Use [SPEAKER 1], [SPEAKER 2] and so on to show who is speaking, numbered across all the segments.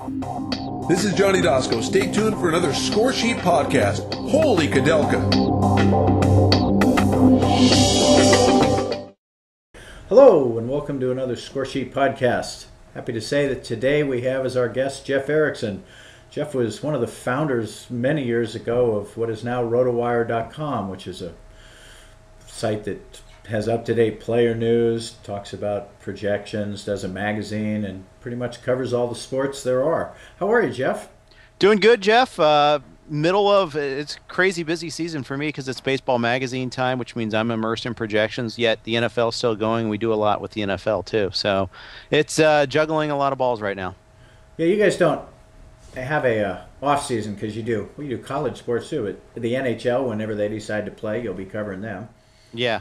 [SPEAKER 1] This is Johnny Dosco. Stay tuned for another Score Sheet podcast. Holy Kadelka!
[SPEAKER 2] Hello, and welcome to another Score Sheet podcast. Happy to say that today we have as our guest Jeff Erickson. Jeff was one of the founders many years ago of what is now Rotowire.com, which is a site that has up-to-date player news, talks about projections, does a magazine, and pretty much covers all the sports there are. How are you, Jeff?
[SPEAKER 3] Doing good, Jeff. It's crazy busy season for me because it's baseball magazine time, which means I'm immersed in projections, yet the NFL's still going. We do a lot with the NFL, too. So it's juggling a lot of balls right now.
[SPEAKER 2] Yeah, you guys don't have a off-season because you do college sports, too. But the NHL, whenever they decide to play, you'll be covering them.
[SPEAKER 3] Yeah.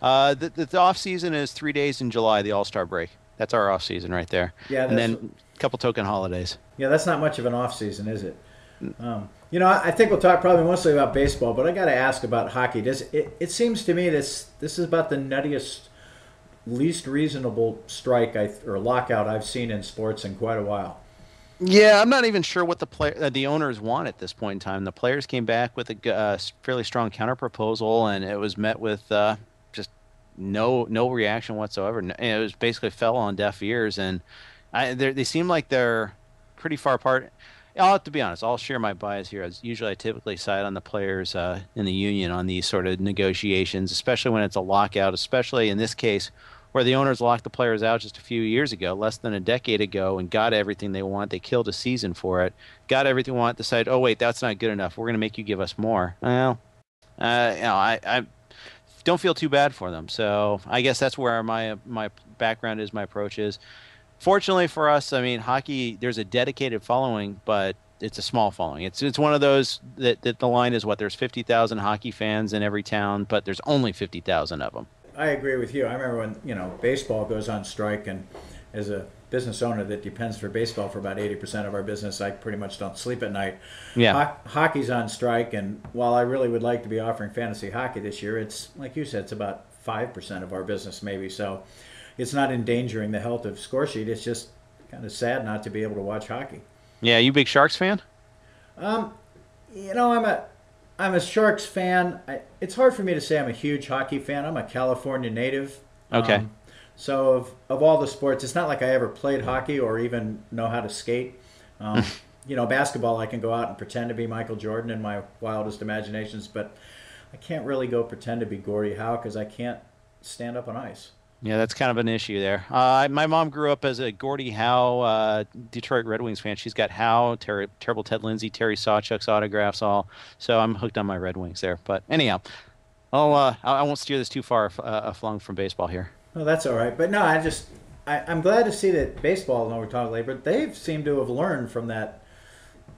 [SPEAKER 3] The off season is 3 days in July, the All-Star break. That's our off season right there. Yeah, and then a couple token holidays.
[SPEAKER 2] Yeah, that's not much of an off season, is it? I think we'll talk probably mostly about baseball, but I got to ask about hockey. It seems to me this is about the nuttiest, least reasonable strike or lockout I've seen in sports in quite a while.
[SPEAKER 3] Yeah, I'm not even sure what the owners want at this point in time. The players came back with a fairly strong counterproposal, and it was met with just no reaction whatsoever. It was basically fell on deaf ears, and they seem like they're pretty far apart. I'll have to be honest. I'll share my bias here. I typically side on the players in the union on these sort of negotiations, especially when it's a lockout, especially in this case where the owners locked the players out just a few years ago, less than a decade ago, and got everything they want. They killed a season for it, got everything they want, decided, oh, wait, that's not good enough. We're going to make you give us more. Well, I don't feel too bad for them. So I guess that's where my background is, my approach is. Fortunately for us, I mean, hockey, there's a dedicated following, but it's a small following. It's one of those that the line is what, there's 50,000 hockey fans in every town, but there's only 50,000 of them.
[SPEAKER 2] I agree with you. I remember when, baseball goes on strike, and as a business owner that depends for baseball for about 80% of our business, I pretty much don't sleep at night. Yeah. Hockey's on strike, and while I really would like to be offering fantasy hockey this year, it's, like you said, it's about 5% of our business maybe. So it's not endangering the health of Score Sheet. It's just kind of sad not to be able to watch hockey.
[SPEAKER 3] Yeah, you a big Sharks fan?
[SPEAKER 2] I'm a Sharks fan. It's hard for me to say I'm a huge hockey fan. I'm a California native.
[SPEAKER 3] Okay.
[SPEAKER 2] So of all the sports, it's not like I ever played hockey or even know how to skate. Basketball, I can go out and pretend to be Michael Jordan in my wildest imaginations, but I can't really go pretend to be Gordie Howe because I can't stand up on ice.
[SPEAKER 3] Yeah, that's kind of an issue there. My mom grew up as a Gordie Howe Detroit Red Wings fan. She's got Howe, Terrible Ted Lindsay, Terry Sawchuk's autographs all. So I'm hooked on my Red Wings there. But anyhow, I won't steer this too far flung from baseball here.
[SPEAKER 2] Well, that's all right. But no, I'm glad to see that baseball, and we're talking later, but they've seemed to have learned from that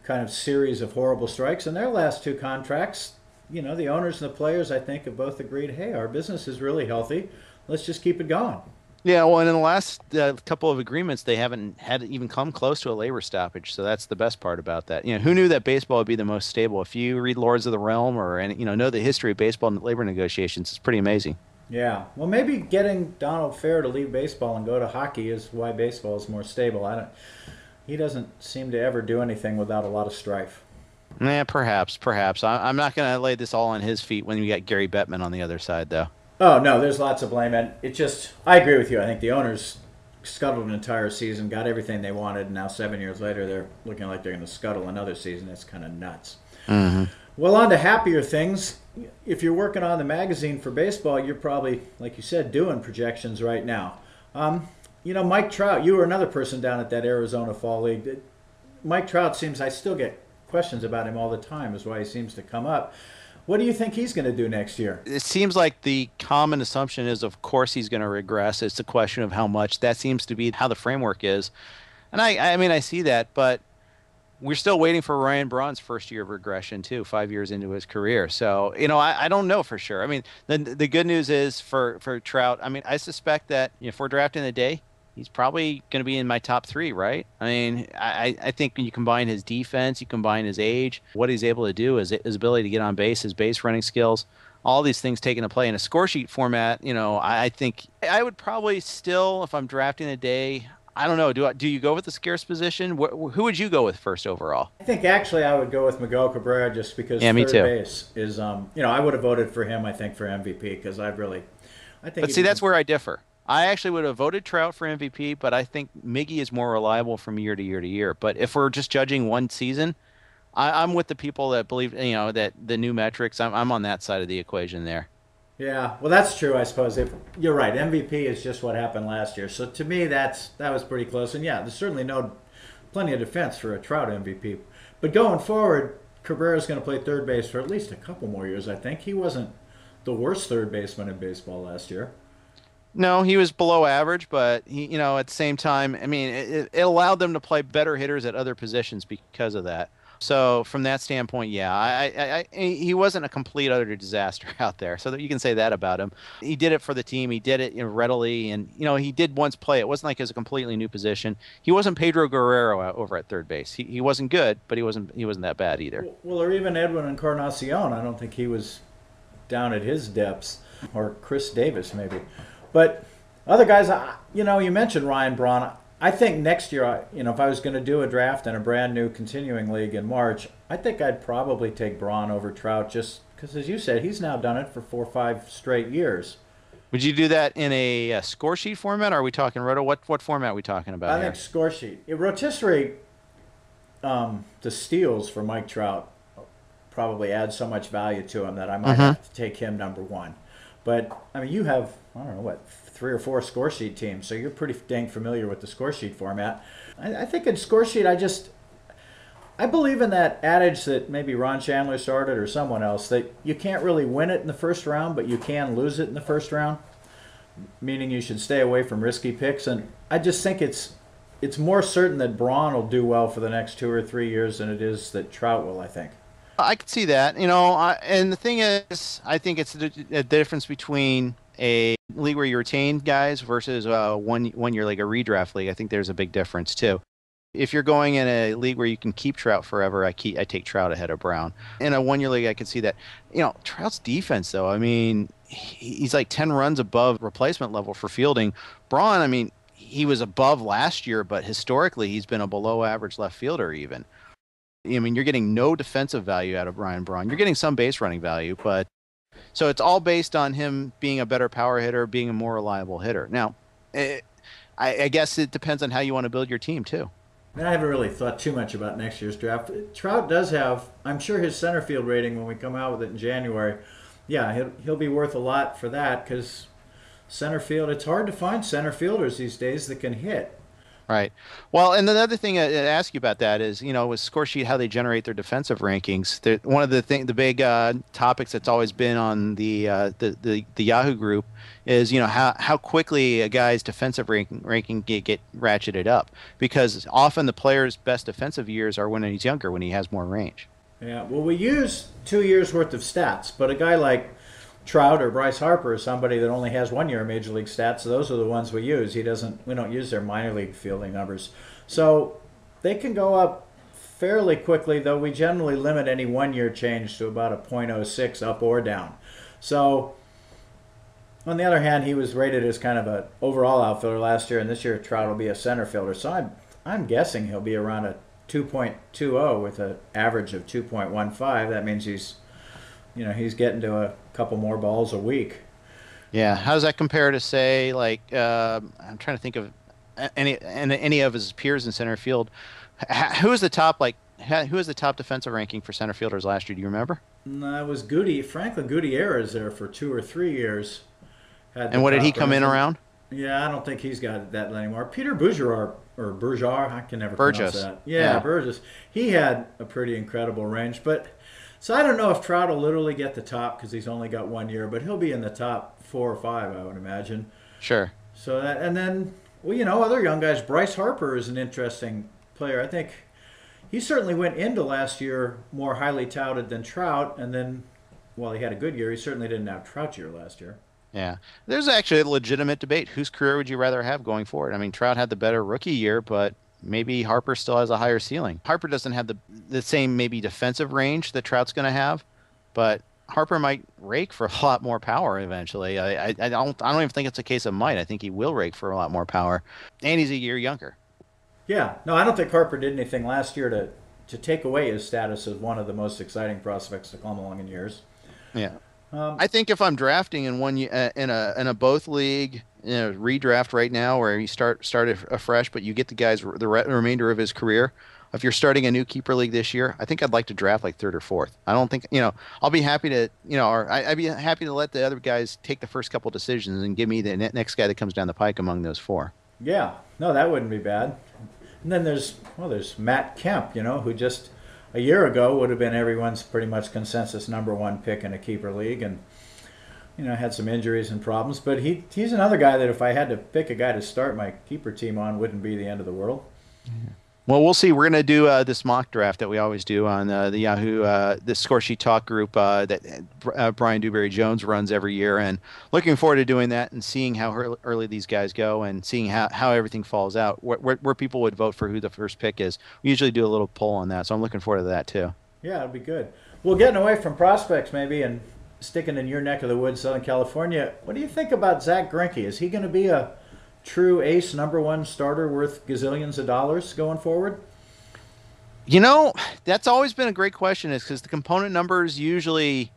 [SPEAKER 2] kind of series of horrible strikes. In their last two contracts, the owners and the players, I think, have both agreed, hey, our business is really healthy. Let's just keep it going.
[SPEAKER 3] Yeah, well, and in the last couple of agreements, they haven't had even come close to a labor stoppage. So that's the best part about that. Who knew that baseball would be the most stable? If you read Lords of the Realm or know the history of baseball and labor negotiations, it's pretty amazing.
[SPEAKER 2] Yeah, well, maybe getting Donald Fair to leave baseball and go to hockey is why baseball is more stable. He doesn't seem to ever do anything without a lot of strife.
[SPEAKER 3] Yeah, perhaps. I'm not going to lay this all on his feet when you got Gary Bettman on the other side, though.
[SPEAKER 2] Oh, no, there's lots of blame. And I agree with you. I think the owners scuttled an entire season, got everything they wanted, and now 7 years later they're looking like they're going to scuttle another season. That's kind of nuts. Mm-hmm. Well, on to happier things. If you're working on the magazine for baseball, you're probably, like you said, doing projections right now. Mike Trout, you were another person down at that Arizona Fall League. Mike Trout I still get questions about him all the time, is why he seems to come up. What do you think he's going to do next year?
[SPEAKER 3] It seems like the common assumption is, of course, he's going to regress. It's a question of how much. That seems to be how the framework is. And I see that, but we're still waiting for Ryan Braun's first year of regression, too, 5 years into his career. So, I don't know for sure. I mean, the good news is for Trout, I suspect that if we're drafting the day, he's probably going to be in my top three, right? I mean, I think when you combine his defense, you combine his age, what he's able to do, his ability to get on base, his base running skills, all these things taken to play in a score sheet format, I think I would probably still, if I'm drafting a day, I don't know. Do you go with the scarce position? Who would you go with first overall?
[SPEAKER 2] I think actually I would go with Miguel Cabrera just because
[SPEAKER 3] Yeah, me
[SPEAKER 2] third
[SPEAKER 3] too.
[SPEAKER 2] base is, I would have voted for him, I think, for MVP because I think
[SPEAKER 3] But
[SPEAKER 2] he
[SPEAKER 3] see,
[SPEAKER 2] did
[SPEAKER 3] that's
[SPEAKER 2] some,
[SPEAKER 3] where I differ. I actually would have voted Trout for MVP, but I think Miggy is more reliable from year to year to year. But if we're just judging one season, I'm with the people that believe, that the new metrics. I'm on that side of the equation there.
[SPEAKER 2] yeah, well, that's true, I suppose. If you're right, MVP is just what happened last year. So to me, that was pretty close. And yeah, there's certainly plenty of defense for a Trout MVP. But going forward, Cabrera's going to play third base for at least a couple more years. I think he wasn't the worst third baseman in baseball last year.
[SPEAKER 3] No, he was below average, but at the same time, I mean, it allowed them to play better hitters at other positions because of that. So from that standpoint, yeah, he wasn't a complete utter disaster out there. So that you can say that about him. He did it for the team. He did it readily, and he did once play. It wasn't like it was a completely new position. He wasn't Pedro Guerrero over at third base. He wasn't good, but he wasn't that bad either.
[SPEAKER 2] Well, or even Edwin Encarnacion. I don't think he was down at his depths, or Chris Davis maybe. But other guys, you mentioned Ryan Braun. I think next year, if I was going to do a draft in a brand new continuing league in March, I think I'd probably take Braun over Trout just because, as you said, he's now done it for 4 or 5 straight years.
[SPEAKER 3] Would you do that in a score sheet format? Or are we talking roto? What format are we talking about
[SPEAKER 2] I
[SPEAKER 3] here?
[SPEAKER 2] think score sheet. Rotisserie, the steals for Mike Trout probably add so much value to him that I might have to take him number one. But I mean, you have, I don't know, what, 3 or 4 score sheet teams, so you're pretty dang familiar with the score sheet format. I think in score sheet, I believe in that adage that maybe Ron Chandler started or someone else, that you can't really win it in the first round, but you can lose it in the first round, meaning you should stay away from risky picks. And I just think it's more certain that Braun will do well for the next 2 or 3 years than it is that Trout will, I think.
[SPEAKER 3] I could see that, and the thing is, I think it's the difference between a league where you retain guys versus one year like a redraft league. I think there's a big difference too. If you're going in a league where you can keep Trout forever, I take Trout ahead of Brown. In a 1 year league, I could see that. Trout's defense though, I mean, he's like 10 runs above replacement level for fielding. Braun, I mean, he was above last year, but historically he's been a below average left fielder even. I mean, you're getting no defensive value out of Ryan Braun. You're getting some base running value, but so it's all based on him being a better power hitter, being a more reliable hitter. Now, I guess it depends on how you want to build your team too.
[SPEAKER 2] I haven't really thought too much about next year's draft. Trout does have, I'm sure his center field rating when we come out with it in January, yeah, he'll be worth a lot for that because center field, it's hard to find center fielders these days that can hit.
[SPEAKER 3] Right. Well, and the other thing I ask you about that is, with score sheet, how they generate their defensive rankings. One of the big topics that's always been on the Yahoo group is, how quickly a guy's defensive ranking get ratcheted up, because often the player's best defensive years are when he's younger, when he has more range.
[SPEAKER 2] Yeah. Well, we use 2 years worth of stats, but a guy like Trout or Bryce Harper is somebody that only has 1 year of major league stats. So those are the ones we use. We don't use their minor league fielding numbers. So they can go up fairly quickly, though we generally limit any 1 year change to about a .06 up or down. So on the other hand, he was rated as kind of an overall outfielder last year, and this year Trout will be a center fielder. So I'm guessing he'll be around a 2.20 with an average of 2.15. That means he's getting to a couple more balls a week.
[SPEAKER 3] Yeah. How does that compare to, say, like, I'm trying to think of any of his peers in center field. Who was the top defensive ranking for center fielders last year? Do you remember?
[SPEAKER 2] No, it was Franklin Gutierrez there for 2 or 3 years.
[SPEAKER 3] And what did he come in around?
[SPEAKER 2] Yeah, I don't think he's got that anymore. Peter Bourgeois, I can never pronounce that. Yeah, Burgess. He had a pretty incredible range, but so I don't know if Trout will literally get the top because he's only got 1 year, but he'll be in the top 4 or 5, I would imagine.
[SPEAKER 3] Sure.
[SPEAKER 2] So that, and then, other young guys. Bryce Harper is an interesting player. I think he certainly went into last year more highly touted than Trout, and then, while he had a good year, he certainly didn't have Trout's year last year.
[SPEAKER 3] Yeah. There's actually a legitimate debate. Whose career would you rather have going forward? I mean, Trout had the better rookie year, but maybe Harper still has a higher ceiling. Harper doesn't have the same maybe defensive range that Trout's going to have, but Harper might rake for a lot more power eventually. I don't even think it's a case of might. I think he will rake for a lot more power, and he's a year younger.
[SPEAKER 2] Yeah, no, I don't think Harper did anything last year to take away his status as one of the most exciting prospects to come along in years.
[SPEAKER 3] Yeah. I think if I'm drafting in in a both league, redraft right now where you started afresh, but you get the guy's the remainder of his career. If you're starting a new keeper league this year, I think I'd like to draft like third or fourth. I don't think I'll be happy to or I'd be happy to let the other guys take the first couple decisions and give me the next guy that comes down the pike among those four.
[SPEAKER 2] Yeah, no, that wouldn't be bad. And then there's Matt Kemp, who just a year ago would have been everyone's pretty much consensus number one pick in a keeper league, and had some injuries and problems. But he's another guy that if I had to pick a guy to start my keeper team on, wouldn't be the end of the world.
[SPEAKER 3] Yeah. Well, we'll see. We're going to do this mock draft that we always do on the Yahoo, the Score Sheet Talk group that Brian Dewberry-Jones runs every year. And looking forward to doing that and seeing how early these guys go and seeing how everything falls out, where people would vote for who the first pick is. We usually do a little poll on that, so I'm looking forward to that too. Yeah,
[SPEAKER 2] it'll be good. Well, getting away from prospects maybe and sticking in your neck of the woods, Southern California, what do you think about Zach Greinke? Is he going to be a true ace number one starter worth gazillions of dollars going forward?
[SPEAKER 3] That's always been a great question, is because the component numbers usually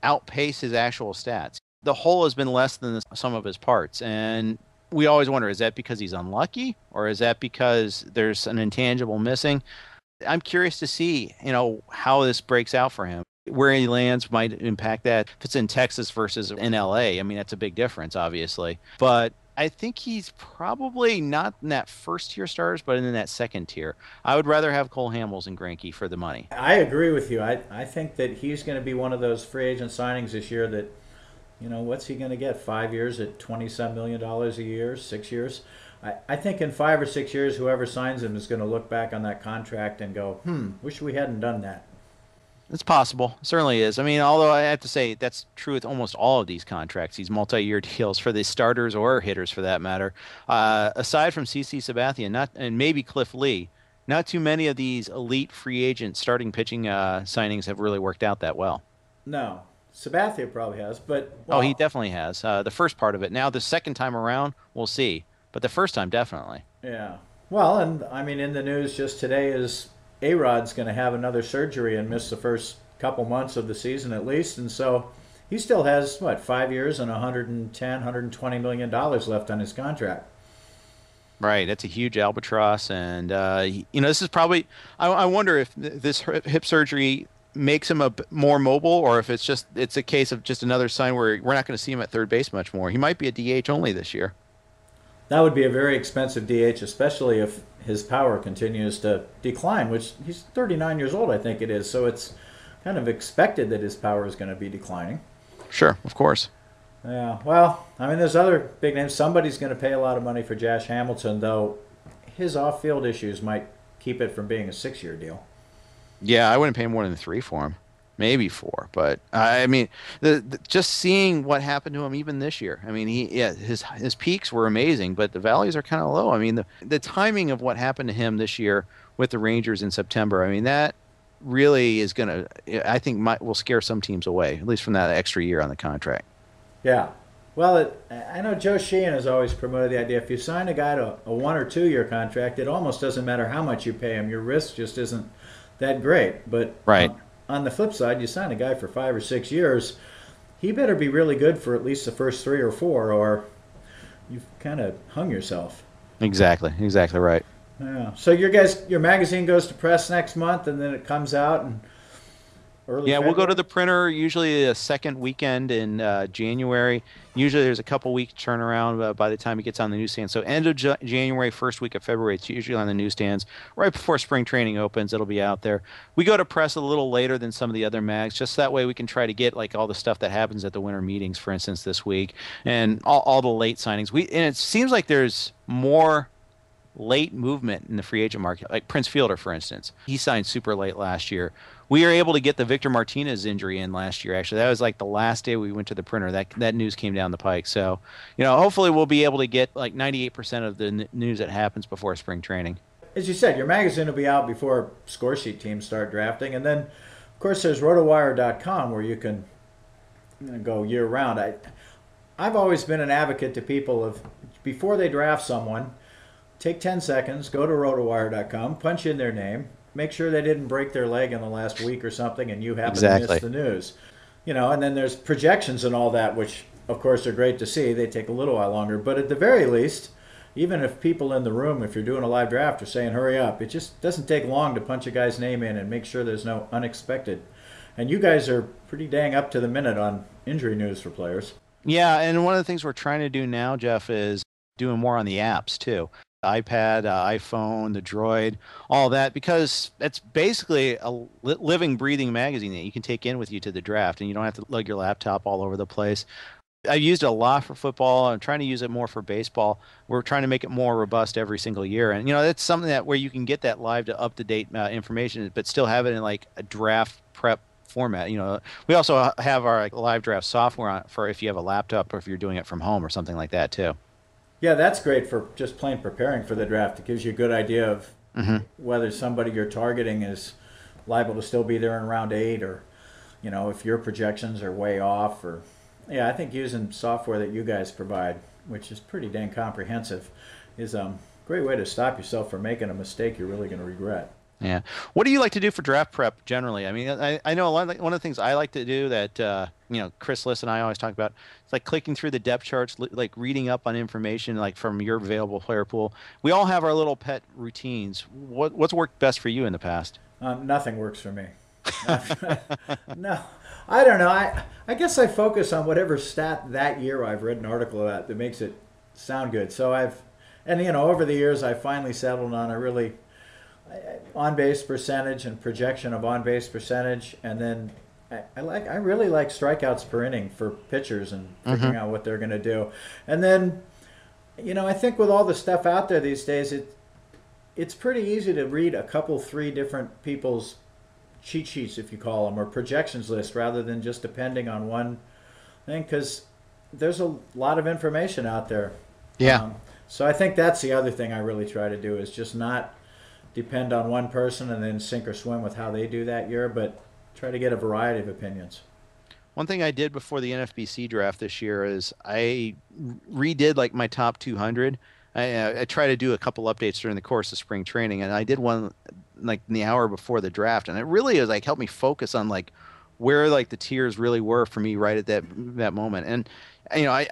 [SPEAKER 3] outpace his actual stats. The whole has been less than the sum of his parts. And we always wonder, is that because he's unlucky or is that because there's an intangible missing? I'm curious to see, how this breaks out for him. Where he lands might impact that. If it's in Texas versus in LA, that's a big difference, obviously. But I think he's probably not in that first tier starters, but in that second tier. I would rather have Cole Hamels and Greinke for the money.
[SPEAKER 2] I agree with you. I think that he's going to be one of those free agent signings this year that, what's he going to get? 5 years at $20-some million a year, 6 years? I think in 5 or 6 years, whoever signs him is going to look back on that contract and go, wish we hadn't done that.
[SPEAKER 3] It's possible. It certainly is. Although I have to say that's true with almost all of these contracts, these multi-year deals for the starters or hitters for that matter. Aside from CC Sabathia and maybe Cliff Lee, not too many of these elite free agent starting pitching signings have really worked out that well.
[SPEAKER 2] No. Sabathia probably has, but...
[SPEAKER 3] Well, he definitely has. The first part of it. Now, the second time around, we'll see. But the first time, definitely.
[SPEAKER 2] Yeah. Well, and in the news just today is A-Rod's going to have another surgery and miss the first couple months of the season at least. And so he still has, 5 years and $120 million left on his contract.
[SPEAKER 3] Right. That's a huge albatross. And, this is probably, I wonder if this hip surgery makes him more mobile or if it's a case of just another sign where we're not going to see him at third base much more. He might be a DH only this year.
[SPEAKER 2] That would be a very expensive DH, especially if his power continues to decline, which he's 39 years old, I think it is. So it's kind of expected that his power is going to be declining.
[SPEAKER 3] Sure, of course.
[SPEAKER 2] Yeah, well, there's other big names. Somebody's going to pay a lot of money for Josh Hamilton, though his off-field issues might keep it from being a 6-year deal.
[SPEAKER 3] Yeah, I wouldn't pay more than 3 for him. Maybe 4, but just seeing what happened to him even this year. His peaks were amazing, but the valleys are kind of low. The timing of what happened to him this year with the Rangers in September. That really is going to, I think, will scare some teams away, at least from that extra year on the contract.
[SPEAKER 2] Yeah. Well, I know Joe Sheehan has always promoted the idea if you sign a guy to a 1 or 2 year contract, it almost doesn't matter how much you pay him. Your risk just isn't that great. But
[SPEAKER 3] right.
[SPEAKER 2] On the flip side, you sign a guy for 5 or 6 years, he better be really good for at least the first 3 or 4, or you've kind of hung yourself.
[SPEAKER 3] Exactly right.
[SPEAKER 2] Yeah. So your magazine goes to press next month, and then it comes out in early February?
[SPEAKER 3] We'll go to the printer usually a second weekend in January. Usually there's a couple week turnaround by the time it gets on the newsstand. So end of January, first week of February, it's usually on the newsstands. Right before spring training opens, it'll be out there. We go to press a little later than some of the other mags, just that way we can try to get all the stuff that happens at the winter meetings, for instance, this week, and all the late signings. And it seems like there's more late movement in the free agent market, like Prince Fielder, for instance. He signed super late last year. We were able to get the Victor Martinez injury in last year, actually. That was the last day we went to the printer. That news came down the pike. So, hopefully we'll be able to get 98% of the news that happens before spring training.
[SPEAKER 2] As you said, your magazine will be out before score sheet teams start drafting. And then, of course, there's Rotowire.com where you can going to go year round. I've always been an advocate to people of, before they draft someone, take 10 seconds, go to rotowire.com, punch in their name, make sure they didn't break their leg in the last week or something and you happen to miss the news. You know, and then there's projections and all that, which of course are great to see. They take a little while longer, but at the very least, even if people in the room, if you're doing a live draft, are saying hurry up, it just doesn't take long to punch a guy's name in and make sure there's no unexpected. And you guys are pretty dang up to the minute on injury news for players.
[SPEAKER 3] Yeah, and one of the things we're trying to do now, Jeff, is doing more on the apps too. iPad, iPhone, the Droid, all that, because it's basically a living, breathing magazine that you can take in with you to the draft, and you don't have to lug your laptop all over the place. I've used it a lot for football. I'm trying to use it more for baseball. We're trying to make it more robust every single year. And, you know, it's something that where you can get that live to up-to-date information, but still have it in like a draft prep format. You know, we also have our live draft software on for if you have a laptop or if you're doing it from home or something like that too.
[SPEAKER 2] Yeah, that's great for just plain preparing for the draft. It gives you a good idea of whether somebody you're targeting is liable to still be there in round 8 or, you know, if your projections are way off or... Yeah, I think using software that you guys provide, which is pretty dang comprehensive, is a great way to stop yourself from making a mistake you're really going to regret.
[SPEAKER 3] Yeah. What do you like to do for draft prep generally? I mean, I know one of the things I like to do that, you know, Chris Liss and I always talk about, it's like clicking through the depth charts, like reading up on information like from your available player pool. We all have our little pet routines. What's worked best for you in the past?
[SPEAKER 2] Nothing works for me. No. I don't know. I guess I focus on whatever stat that year I've read an article about that makes it sound good. So and you know, over the years I finally settled on a really on-base percentage and projection of on-base percentage, and then I really like strikeouts per inning for pitchers and figuring out what they're going to do. And then, you know, I think with all the stuff out there these days, it's pretty easy to read a couple, 3 different people's cheat sheets, if you call them, or projections list, rather than just depending on one thing, because there's a lot of information out there.
[SPEAKER 3] Yeah.
[SPEAKER 2] So I think that's the other thing I really try to do, is just not depend on one person and then sink or swim with how they do that year, but try to get a variety of opinions.
[SPEAKER 3] One thing I did before the NFBC draft this year is I redid like my top 200. I try to do a couple updates during the course of spring training, and I did one like in the hour before the draft, and it really is like helped me focus on like where like the tiers really were for me right at that moment. And you know,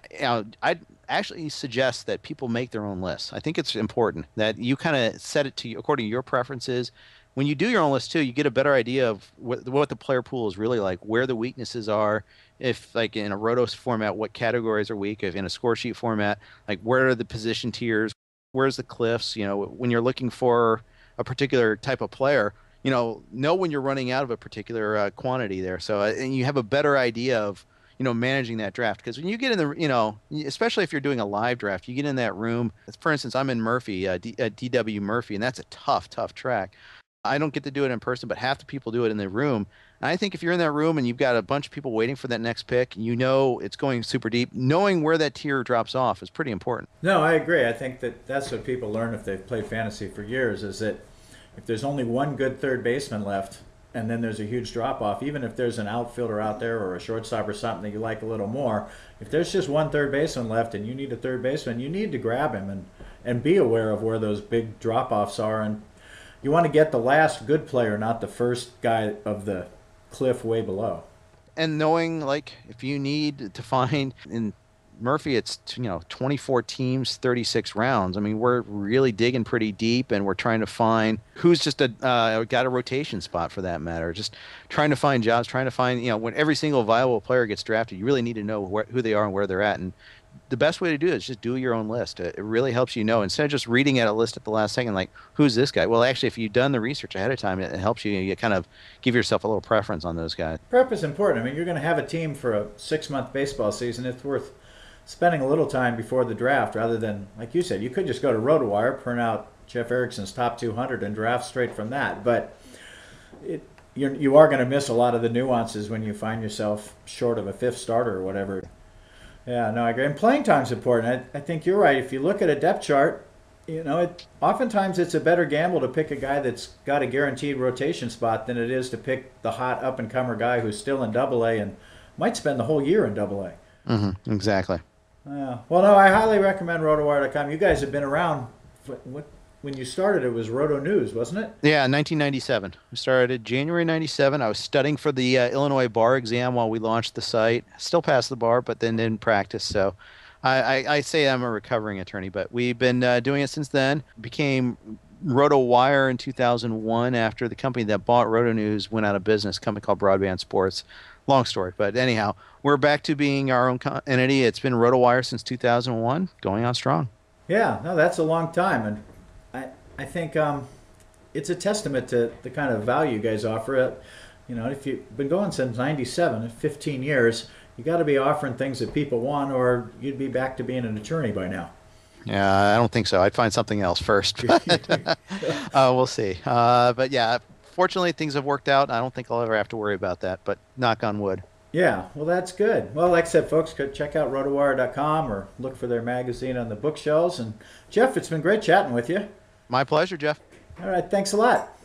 [SPEAKER 3] I'd actually suggest that people make their own lists. I think it's important that you kind of set it to according to your preferences. When you do your own list too, you get a better idea of what the player pool is really like, where the weaknesses are. If like in a Rotos format, what categories are weak? If in a score sheet format, like where are the position tiers? Where's the cliffs? You know, when you're looking for a particular type of player, you know when you're running out of a particular quantity there. So and you have a better idea of, you know, managing that draft. Because when you get in the, you know, especially if you're doing a live draft, you get in that room. For instance, I'm in Murphy, DW Murphy, and that's a tough track. I don't get to do it in person, but half the people do it in the room. And I think if you're in that room and you've got a bunch of people waiting for that next pick, you know it's going super deep, knowing where that tier drops off is pretty important.
[SPEAKER 2] No, I agree. I think that's what people learn if they've played fantasy for years, is that if there's only one good third baseman left and then there's a huge drop-off, even if there's an outfielder out there or a shortstop or something that you like a little more, if there's just one third baseman left and you need a third baseman, you need to grab him and be aware of where those big drop-offs are. And you want to get the last good player, not the first guy of the cliff way below.
[SPEAKER 3] And knowing, like, if you need to find in Murphy, it's 24 teams, 36 rounds. I mean, we're really digging pretty deep, and we're trying to find who's just got a rotation spot for that matter. Just trying to find jobs, trying to find, when every single viable player gets drafted, you really need to know who they are and where they're at. And the best way to do it is just do your own list. It really helps you know, instead of just reading at a list at the last second, like, who's this guy? Well, actually, if you've done the research ahead of time, it helps you kind of give yourself a little preference on those guys.
[SPEAKER 2] Prep is important. I mean, you're going to have a team for a 6-month baseball season. It's worth spending a little time before the draft rather than, like you said, you could just go to Rotowire, print out Jeff Erickson's top 200 and draft straight from that. But you are going to miss a lot of the nuances when you find yourself short of a 5th starter or whatever. Yeah, no, I agree. And playing time's important. I think you're right. If you look at a depth chart, oftentimes it's a better gamble to pick a guy that's got a guaranteed rotation spot than it is to pick the hot up-and-comer guy who's still in Double-A and might spend the whole year in AA.
[SPEAKER 3] Exactly.
[SPEAKER 2] Well, no, I highly recommend Rotowire.com. You guys have been around. When you started, it was Roto News, wasn't it?
[SPEAKER 3] Yeah, 1997. We started January 97. I was studying for the Illinois bar exam while we launched the site. Still passed the bar, but then didn't practice. So I say I'm a recovering attorney, but we've been doing it since then. Became Rotowire in 2001 after the company that bought Roto News went out of business, a company called Broadband Sports. Long story, but anyhow, we're back to being our own entity. It's been Rotowire since 2001, going on strong.
[SPEAKER 2] Yeah, no, that's a long time, and I think it's a testament to the kind of value you guys offer. You know, if you've been going since '97, 15 years, you got to be offering things that people want, or you'd be back to being an attorney by now.
[SPEAKER 3] Yeah, I don't think so. I'd find something else first. But, we'll see. But yeah, fortunately, things have worked out. I don't think I'll ever have to worry about that, but knock on wood.
[SPEAKER 2] Yeah, well, that's good. Well, like I said, folks, go check out rotowire.com or look for their magazine on the bookshelves. And Jeff, it's been great chatting with you.
[SPEAKER 3] My pleasure, Jeff.
[SPEAKER 2] All right, thanks a lot.